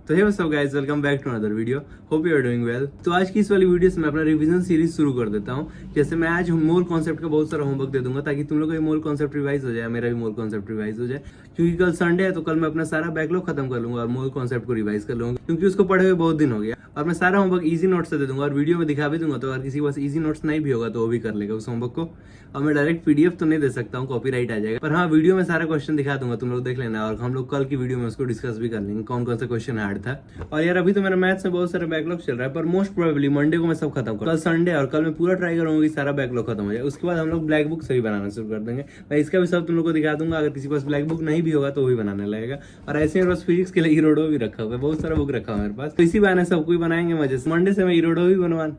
तो hey what's up guys, welcome back to another video. Hope you are doing well. तो आज की इस वाली वीडियो से मैं अपना रिवीजन सीरीज शुरू कर देता हूँ। जैसे मैं आज मोल कॉन्सेप्ट का बहुत सारा होमवर्क दे दूंगा ताकि तुम लोग का भी मोल कॉन्सेप्ट रिवाइज हो जाए, मेरा भी मोल कॉन्सेप्ट रिवाइज हो जाए। क्योंकि कल संडे है तो कल मैं अपना सारा बैकलॉग खत्म कर लूंगा और मोल कॉन्सेप्ट को रिवाइज कर लूंगा, क्योंकि उसको पढ़े हुए बहुत दिन हो गया। और मैं सारा होमवर्क इजी नोट्स से दे दूंगा और वीडियो में दिखा भी दूंगा, तो अगर किसी के पास इजी नोट्स नहीं भी होगा तो वो भी कर लेगा उस होमवर्क को। और मैं डायरेक्ट पीडीएफ तो नहीं दे सकता हूँ, कॉपीराइट आ जाएगा, पर हाँ वीडियो में सारा क्वेश्चन दिखा दूंगा, तुम लोग देख लेना। और हम लोग कल की वीडियो में उसको डिस्कस भी कर लेंगे कौन कौन सा क्वेश्चन हार्ड था। और यार अभी तो मेरा मैथ्स में बहुत सारा बैकलॉग चल रहा है, पर मोस्ट प्रोबेबली मंडे को मैं सब खत्म करूँ। कल संडे और कल मैं पूरा ट्राई करूंगा कि सारा बैकलॉग खत्म हो जाए। उसके बाद हम लोग ब्लैक बुक से भी बनाना शुरू कर देंगे। मैं इसका भी सब तुम लोग को दिखा दूंगा। अगर किसी के पास ब्लैक बुक नहीं भी होगा तो वो भी बनाने लगेगा। और ऐसे मेरे पास फिजिक्स के लिए इरोडो भी रखा हुआ है, बहुत सारा बुक रखा हुआ है मेरे पास। तो इसी बहाने सब कोई बनाएंगे मजे से। मंडे से मैं इरोडो भी बनवान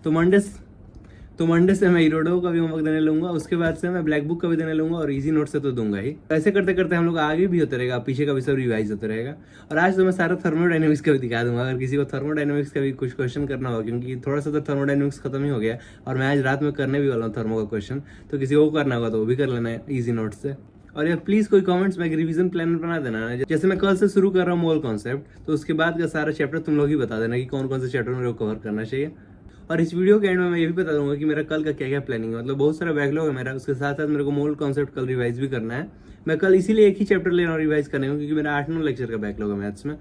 तो मंडे से मैं इरोडो का भी होमवर्क देने लूंगा। उसके बाद से मैं ब्लैक बुक का भी देने लूंगा और इजी नोट से तो दूंगा ही। ऐसे करते करते हम लोग आगे भी होते रहेगा, पीछे का भी सब रिवाइज होता रहेगा। और आज तो मैं सारा थर्मोडायनेमिक्स का भी दिखा दूंगा, अगर किसी को थर्मोडायनेमिक्स का भी कुछ क्वेश्चन करना होगा, क्योंकि थोड़ा सा तो थर्मोडायनेमिक्स खत्म ही हो गया और मैं आज रात में करने भी वाला हूँ थर्मो का क्वेश्चन। तो किसी को करना होगा तो वो भी कर लेना है ईजी नोट से। और यार प्लीज कोई कमेंट्स में रिवीजन प्लान बना देना। जैसे मैं कल से शुरू कर रहा हूँ मोल कॉन्सेप्ट, तो उसके बाद का सारा चैप्टर तुम लोग ही बता देना कि कौन कौन से चैप्टर मेरे को कवर करना चाहिए। और इस वीडियो के एंड में मैं ये भी बता दूंगा कि मेरा कल का क्या क्या प्लानिंग है। मतलब बहुत सारा बैकलॉग है मेरा, उसके साथ साथ मेरे को मोल कॉन्सेप्ट कल रिवाइज भी करना है। मैं कल इसीलिए एक ही चैप्टर ले रहा हूँ रिवाइज करने को, क्योंकि मेरा 8-9 लेक्चर का बैकलॉग है मैथ्स में।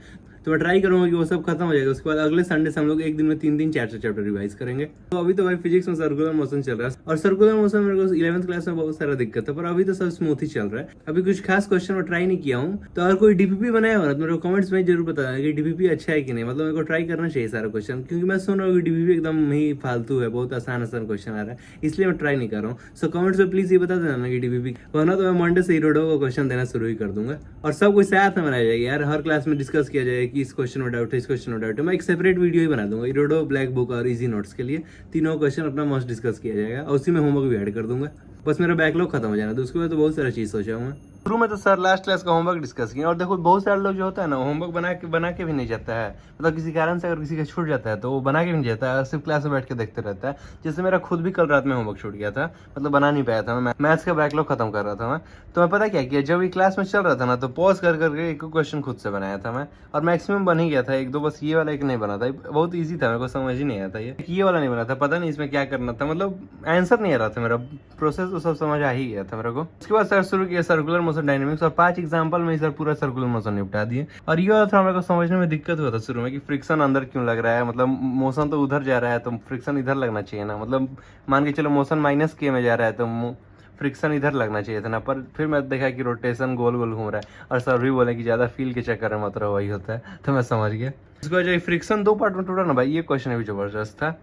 तो मैं ट्राई करूंगा कि वो सब खत्म हो जाएगा। उसके बाद अगले संडे से हम लोग एक दिन में 3 4 चैप्टर रिवाइज करेंगे। तो अभी तो भाई फिजिक्स में सर्कुलर मोशन चल रहा है, और सर्कुलर मोशन मेरे को 11th क्लास में बहुत सारा दिक्कत है, पर अभी तो सब स्मूथ ही चल रहा है। अभी कुछ खास क्वेश्चन मैं ट्राई नहीं किया हूँ। तो अगर कोई डीपीपी बनाया हो ना तो मेरे को कमेंट्स में जरूर बताना कि डीपीपी अच्छा है कि नहीं। मतलब मेरे को ट्राई करना चाहिए सारा क्वेश्चन, क्योंकि मैं सुन रहा हूँ कि डीपीपी एकदम ही फालतू है, बहुत आसान क्वेश्चन आ रहा है, इसलिए मैं ट्राई नहीं कर रहा हूँ। सो कमेंट्स में प्लीज ये बता देना कि डीपीपी, वरना तो मैं मंडे से इरोडो का क्वेश्चन देना शुरू ही कर दूंगा। और सब कुछ साथ में बनाया जाएगा यार, हर क्लास में डिस्कस किया जाएगा कि इस क्वेश्चन में डाउट है, इस क्वेश्चन में डाउट है। मैं एक सेपरेट वीडियो ही बना दूंगा इरोडो, ब्लैक बुक और इजी नोट्स के लिए। तीनों क्वेश्चन अपना मस्त डिस्कस किया जाएगा और उसी में होमवर्क भी ऐड कर दूंगा। बस मेरा बैकलॉग खत्म हो जाना, तो उसके बाद तो बहुत सारा चीज सोचा हूँ मैं। शुरू में तो सर लास्ट क्लास का होमवर्क डिस्कस किया। और देखो बहुत सारे लोग जो होता है ना, होमवर्क बना के भी नहीं जाता है। मतलब किसी कारण से अगर किसी का छूट जाता है तो वो बना के भी नहीं जाता है, सिर्फ क्लास में बैठ के देखते रहता है। जैसे मेरा खुद भी कल रात में होमवर्क छूट गया था, मतलब बना नहीं पाया था। मैं मैथ्स का बैकलॉग खत्म कर रहा था मैं। तो मैं पता क्या किया, जब ये क्लास में चल रहा था ना तो पॉज कर करके एक क्वेश्चन खुद से बनाया था मैं, और मैक्सिमम बन ही गया था। एक दो बस ये वाला एक नहीं बना था, बहुत ईजी था, मेरे को समझ ही नहीं आया था। ये वाला नहीं बना था, पता नहीं इसमें क्या करना था, मतलब आंसर नहीं आ रहा था मेरा। प्रोसेस तो सब समझ आ ही गया था मेरे को। उसके बाद सर शुरू किया सर्कुलर मोशन डायनेमिक्स, और 5 एग्जांपल में सर पूरा सर्कुलर मोशन निपटा दिए। और ये वाला थोड़ा मेरे को समझने में दिक्कत हुआ था शुरू में कि फ्रिक्शन अंदर क्यों लग रहा है, मतलब मोशन तो उधर जा रहा है तो फ्रिक्शन इधर लगना चाहिए ना। मतलब मान के चलो मोशन -k में जा रहा है तो फ्रिक्शन इधर लगना चाहिए था ना। पर फिर मैं देखा कि रोटेशन गोल गोल घूम रहा है, और सर भी बोले कि ज्यादा फील के चक्कर में मत रहो, वही होता है। तो मैं समझ गया। इसको वजह फ्रिक्शन 2 पार्ट में टूटा ना भाई, ये क्वेश्चन भी जबरदस्त था।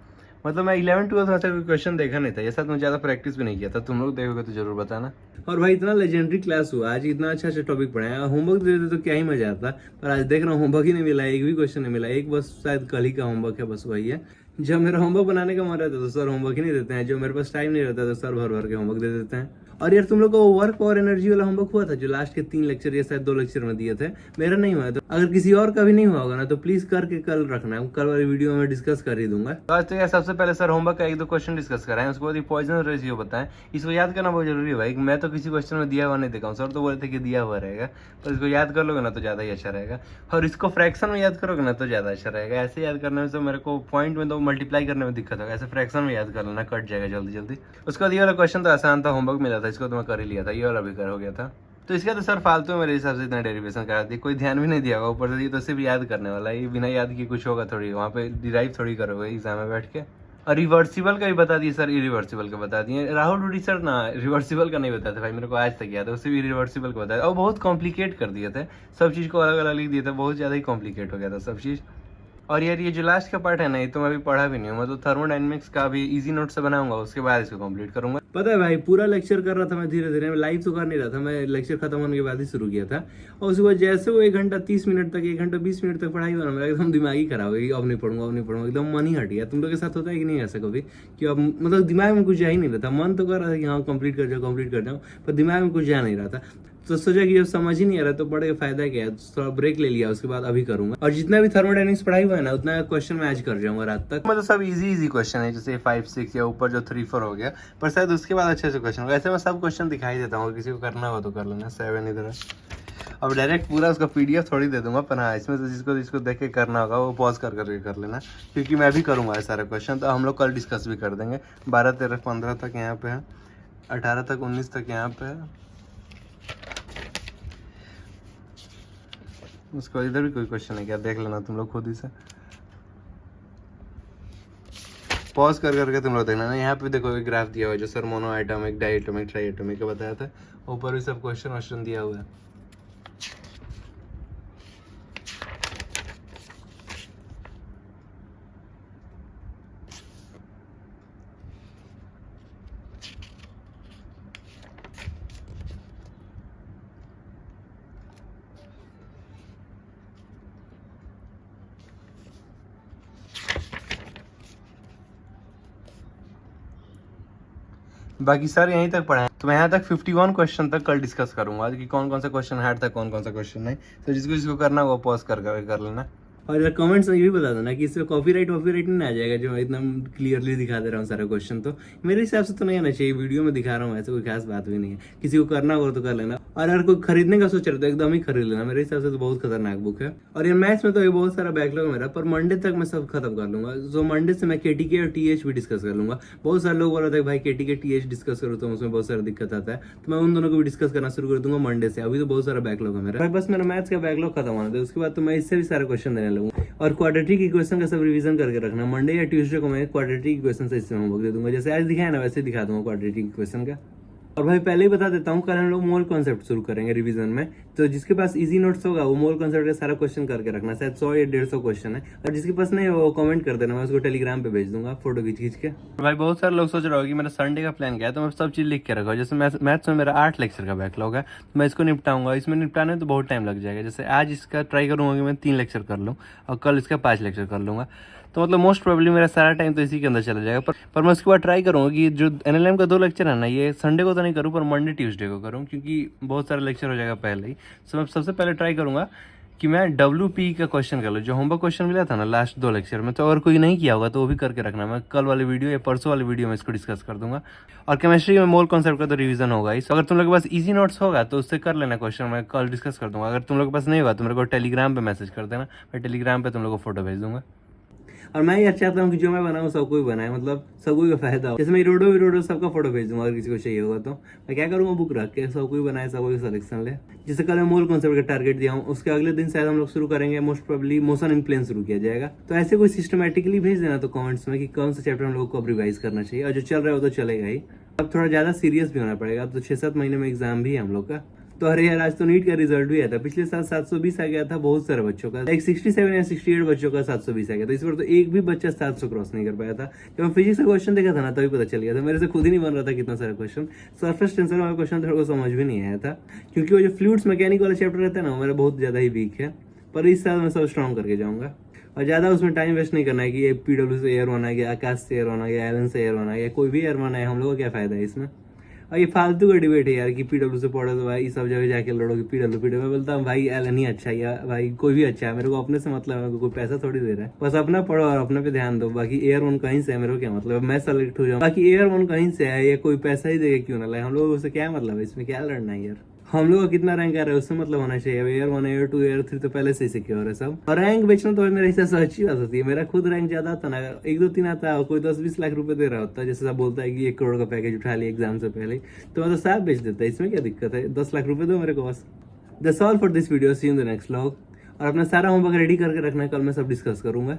मतलब मैं 11th-12th में कोई क्वेश्चन देखा नहीं था, ये साथ में ज्यादा प्रैक्टिस भी नहीं किया था। तुम लोग देखोगे तो जरूर बताना। और भाई इतना लेजेंडरी क्लास हुआ आज, इतना अच्छा टॉपिक पढ़ाया। होमवर्क दे देते तो क्या ही मजा आता, पर आज देख रहा हूँ होमवर्क ही नहीं मिला, एक भी क्वेश्चन नहीं मिला। एक बस शायद कल ही का होमवर्क है, बस वही है। जब मेरा होमवर्क बनाने का मन रहता है तो सर होमवर्क ही नहीं देते हैं, जो मेरे पास टाइम नहीं रहता तो सर भर भर के होमवर्क दे देते हैं। और यार तुम लोग को वर्क और एनर्जी वाला होमवर्क हुआ था जो लास्ट के 3 लेक्चर या शायद 2 लेक्चर में दिए थे, मेरा नहीं हुआ। तो अगर किसी और का भी नहीं हुआ होगा ना तो प्लीज करके कल रखना है, कल वाली वीडियो में डिस्कस कर ही दूंगा। तो आज तो यार सबसे पहले सर होमवर्क का 1-2 क्वेश्चन डिस्कस कराएं, उसके बाद पॉइजन रेशियो बताएं। इसको याद करना बहुत जरूरी है भाई, मैं तो किसी क्वेश्चन में दिया हुआ नहीं देखा हूँ। सर तो बोले थे कि दिया हुआ रहेगा, पर इसको याद कर लोगे ना तो ज्यादा ही अच्छा रहेगा। और इसको फ्रैक्शन में याद करोगे ना तो ज्यादा अच्छा रहेगा। ऐसे याद करने में तो मेरे को पॉइंट में तो मल्टीप्लाई करने में दिक्कत होगा, ऐसे फ्रैक्शन में याद कर लेना, कट जाएगा जल्दी जल्दी। उसके बाद ये वाला क्वेश्चन तो आसान था, होमवर्क मिला था, इसको तो मैं कर ही लिया था, ये वाला भी कर हो गया था। तो इसका तो सर फालतू मेरे हिसाब से इतना डेरिवेशन करा दी, कोई ध्यान भी नहीं दिया होगा ऊपर से। ये तो सिर्फ याद करने वाला है, ये बिना याद किए कुछ होगा थोड़ी, वहाँ पे डिराइव थोड़ी करोगे एग्जाम में बैठ के। और रिवर्सिबल का भी बता दिए सर, इरिवर्सिबल का बता दिए। राहुल रूडी सर ना रिवर्सिबल का नहीं बताते भाई, मेरे को आज तक याद है, उससे भी इरिवर्सिबल का बताया। और बहुत कॉम्प्लिकेट कर दिए थे, सब चीज़ को अलग अलग लिख दिए थे, बहुत ज़्यादा ही कॉम्प्लिकेट हो गया था सब चीज़। और यार ये जो लास्ट का पार्ट है ना, ये तो मैं अभी पढ़ा भी नहीं हूँ। मतलब थर्मोडायनेमिक्स का भी इजी नोट से बनाऊंगा, उसके बाद इसको कंप्लीट करूंगा। पता है भाई पूरा लेक्चर कर रहा था मैं धीरे धीरे, लाइव तो कर नहीं रहा था मैं, लेक्चर खत्म होने के बाद ही शुरू किया था। और उसके बाद जैसे वो 1 घंटा 30 मिनट तक, 1 घंटा 20 मिनट तक पढ़ाई हुआ ना, मेरा एकदम दिमाग ही खराब हो गया। अब नहीं पढ़ूंगा, एकदम मन ही हट गया। तुम लोग के साथ होता है कि नहीं ऐसा कभी, कि अब मतलब दिमाग में कुछ जा ही नहीं रहा था। मन तो कर रहा था कि हाँ कंप्लीट कर जाऊँ, पर दिमाग में कुछ जा नहीं रहा था। तो सोचा कि जब समझ ही नहीं आ रहा तो पढ़ के फायदा क्या है, थोड़ा ब्रेक ले लिया, उसके बाद अभी करूंगा। और जितना भी थर्मोडायनेमिक्स पढ़ाई हुआ है ना उतना क्वेश्चन मैं आज कर जाऊंगा रात तक। मतलब सब इजी क्वेश्चन है, जैसे 5-6 या ऊपर जो 3-4 हो गया, पर शायद उसके बाद अच्छे से क्वेश्चन। वैसे मैं सब क्वेश्चन दिखाई देता हूँ, किसी को करना हो तो कर लेना। 7 इधर अब डायरेक्ट पूरा उसका PDF थोड़ी दे दूंगा, पर हाँ इसमें से जिसको जिसको देख के करना होगा वो पॉज कर करके कर लेना, क्योंकि मैं भी करूँगा ये सारे क्वेश्चन, तो हम लोग कल डिस्कस भी कर देंगे। 12, 13, 15 तक यहाँ पे है, 18 तक 19 तक यहाँ पे है, उसके बाद इधर भी कोई क्वेश्चन है क्या देख लेना तुम लोग खुद ही से, पॉज कर करके तुम लोग देखना ना। यहाँ पे देखो एक ग्राफ दिया हुआ है जो sir mono atomic, di atomic, tri atomic का बताया था, ऊपर भी सब क्वेश्चन दिया हुआ है। बाकी सर यहीं तक पढ़ा है, तो मैं यहाँ तक 51 क्वेश्चन तक कल डिस्कस करूंगा कि कौन कौन सा क्वेश्चन हार्ड था, कौन कौन सा क्वेश्चन नहीं। तो जिसको जिसको करना होगा पॉज कर लेना। और यार कमेंट्स में ये भी बता देना कि इसमें कॉपीराइट नहीं आ जाएगा, जो मैं इतना क्लियरली दिखा दे रहा हूँ सारा क्वेश्चन। तो मेरे हिसाब से तो नहीं आना चाहिए, वीडियो में दिखा रहा हूँ, ऐसे कोई खास बात भी नहीं है। किसी को करना होगा तो कर लेना, और अगर कोई खरीदने का सोच रहे तो एकदम ही खरीद लेना, मेरे हिसाब से तो बहुत खतरनाक बुक है। और ये मैथ्स में तो ये बहुत सारा बैकलॉग है मेरा, पर मंडे तक मैं सब खत्म कर लूंगा। तो मंडे से मैं KTK और TH भी डिस्कस कर लूंगा। बहुत सारे लोग बोल रहे थे भाई KTK TH डिस्कस करो, तो उसमें बहुत सारा दिक्कत आता है, तो मैं उन दोनों को भी डिस्कस करना शुरू कर दूंगा मंडे से। अभी तो बहुत सारा बैकलॉग है मेरा, बस मेरा मैथ्स का बैकलॉग खत्म होना था, उसके बाद तो मैं इससे भी सारे क्वेश्चन देने लगूंगा। और क्वाड्रेटिक इक्वेशन का सब रिवीजन करके रखना। मंडे या ट्यूसडे को मैं क्वाड्रेटिक इक्वेशन से इससे होमवर्क दे दूंगा, जैसे आज दिखाया ना वैसे दिखा दूंगा क्वाड्रेटिक इक्वेशन का। और भाई पहले ही बता देता हूँ, कल हम लोग मोल कॉन्सेप्ट शुरू करेंगे रिवीजन में, तो जिसके पास इजी नोट्स होगा वो मोल कॉन्सेप्ट का सारा क्वेश्चन करके रखना, शायद 100 या 150 क्वेश्चन है। और जिसके पास नहीं है वो कमेंट कर देना, मैं उसको टेलीग्राम पे भेज दूंगा फोटो खींच के। भाई बहुत सारे लोग सोच रहे हो कि मेरा संडे का प्लान क्या है, तो मैं सब चीज लिख के रखा हूँ। जैसे मैथ्स में मेरा 8 लेक्चर का बैकलॉग है, मैं इसको निपटाऊंगा। इसमें निपटाने में तो बहुत टाइम लग जाएगा। जैसे आज इसका ट्राई करूंगा कि मैं 3 लेक्चर कर लूँ, और कल इसका 5 लेक्चर कर लूंगा। तो मतलब मोस्ट प्रोबेबली मेरा सारा टाइम तो इसी के अंदर चला जाएगा। पर मैं उसके बाद ट्राई करूँगा कि जो NLM का 2 लेक्चर है ना, ये संडे को तो नहीं करूँ, पर मंडे ट्यूसडे को करूँ, क्योंकि बहुत सारा लेक्चर हो जाएगा पहले ही। तो मैं सबसे पहले ट्राई करूँगा कि मैं WP का क्वेश्चन कर लूँ, जो होमवर्क क्वेश्चन मिला था ना लास्ट 2 लेक्चर में। तो अगर कोई नहीं किया होगा तो वो भी करके रखना, मैं कल वाली वीडियो या परसों वाली वीडियो में इसको डिस्कस कर दूंगा। और केमिस्ट्री में मोल कॉन्सेप्ट का तो रिवीजन होगा। इस अगर तुम लोग के पास इजी नोट्स होगा तो उससे कर लेना क्वेश्चन, मैं कल डिस्कस कर दूंगा। अगर तुम लोग के पास नहीं होगा तो मेरे को टेलीग्राम पे मैसेज कर देना, मैं टेलीग्राम पे तुम लोग को फोटो भेज दूंगा। और मैं ये चाहता हूँ कि जो मैं बनाऊँ सबको भी बनाए, मतलब सबको का फायदा हो। जैसे मैं रोडो सबका फोटो भेज दूंगा, अगर किसी को चाहिए होगा तो मैं क्या करूँगा, बुक रख के सबको भी बनाए, सबको सिलेक्शन ले। जैसे कल मैं मोल कॉन्सेप्ट का टारगेट दिया हूँ, उसके अगले दिन शायद हम लोग शुरू करेंगे, most probably motion in plane शुरू किया जाएगा। तो ऐसे कोई सिस्टमेटिकली भेज देना तो कमेंट्स में कि कौन सा चैप्टर हम लोग को अब रिवाइज करना चाहिए, और जो चल रहा है वो तो चलेगा ही। अब थोड़ा ज्यादा सीरियस भी होना पड़ेगा, अब तो 6-7 महीने में एग्जाम भी है हम लोग का। तो अरे यार आज तो नीट का रिजल्ट भी आया था, पिछले साल 720 आ गया था बहुत सारे बच्चों का, एक 67 या 68 बच्चों का 720 आ गया था। इस बार तो एक भी बच्चा 700 क्रॉस नहीं कर पाया था। जब मैं फिजिक्स का क्वेश्चन देखा था ना तभी पता चल गया था, मेरे से खुद ही नहीं बन रहा था कितना सारा क्वेश्चन। सरफेस टेंसर वाला क्वेश्चन थोड़ा समझ भी नहीं आया था, क्योंकि वो जो फ्लूइड्स मैकेनिक वाला चैप्टर रहता है ना, वो मेरा बहुत ज्यादा ही वीक है। पर इस साल मैं सब स्ट्रॉन्ग करके जाऊंगा, और ज्यादा उसमें टाइम वेस्ट नहीं करना है कि ये PW से एयर वन आ गया, आकाश से एयर वन आ गया, एलन से एयर वन आ गया, कोई भी एयर वन आया, हम लोग को क्या फायदा है इसमें। और ये फालतू का डिबेट है यार कि PW से पढ़ो तो भाई सब जगह जाके लड़ो कि PW। मैं बोलता हूँ भाई एलन ही अच्छा है, या भाई कोई भी अच्छा है, मेरे को अपने से मतलब है, कोई पैसा थोड़ी दे रहा है। बस अपना पढ़ो और अपने पे ध्यान दो। बाकी एयर वन कहीं से है, मेरे को क्या मतलब, मैं सेलेक्ट हो जाऊँ, बाकी एयर वन कहीं से है, या कोई पैसा ही देगा क्यों ना लाए, हम लोग उससे क्या मतलब है, इसमें क्या लड़ना है यार। हम लोग का कितना रैंक आ रहा है उससे मतलब होना चाहिए। एयर 1, एयर 2, एयर 3 तो पहले से ही सिक्योर है सब। और रैंक बेचना तो मेरे हिसाब से अच्छी बात होती है। मेरा खुद रैंक ज्यादा आता ना, 1-2-3 आता है, कोई 10-20 लाख रुपए दे रहा होता है, जैसे सब बोलता है कि 1 करोड़ का पैकेज उठा लिया एग्जाम से पहले, तो मैं तो साफ बेच देता है, इसमें क्या दिक्कत है। 10 लाख रुपए दो मेरे को बस। That's all for this video, see you in the next vlog. और अपना सारा होमवर्क रेडी करके रखना, कल मैं सब डिस्कस करूंगा।